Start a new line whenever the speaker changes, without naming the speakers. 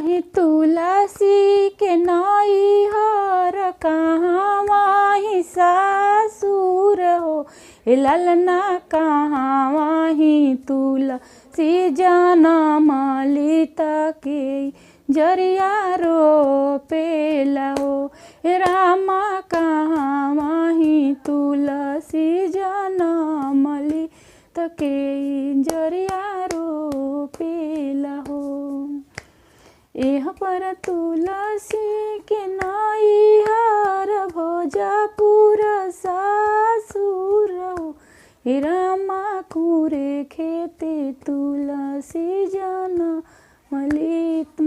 माही तुलसी के नैहर कहाँ माही सासुर हो। ए ललना कहाँ माही तुलसी जनम लित के जरिया रोपेला हो। ए रामा कहाँ माही तुलसी जनम लित के जरिया रोपेला हो। एह पर तुलसी के नैहर भोजपुर सासुर हो। हे रामा कुरे खेते तुलसी जनम लित